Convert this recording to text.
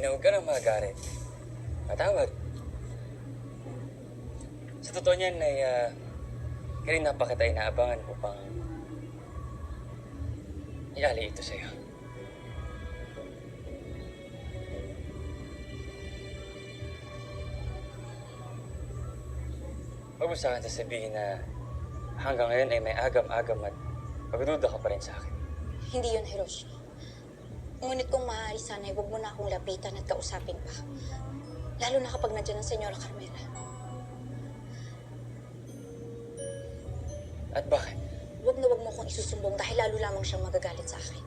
na huwag ka nang magalit. Matawag. Sa totoo niyan ay kanina pa kita inaabangan upang iali ito sa'yo. Huwag mo sa akin sasabihin na hanggang ngayon ay may agam-agam at pagduda ka pa rin sa akin. Hindi yun, Hiroshi. Ngunit kung maaari sana, huwag mo na akong lapitan at kausapin pa. Lalo na kapag nandiyan ang Senyora Carmela. At bakit? Huwag na huwag mo akong isusumbong dahil lalo lamang siyang magagalit sa akin.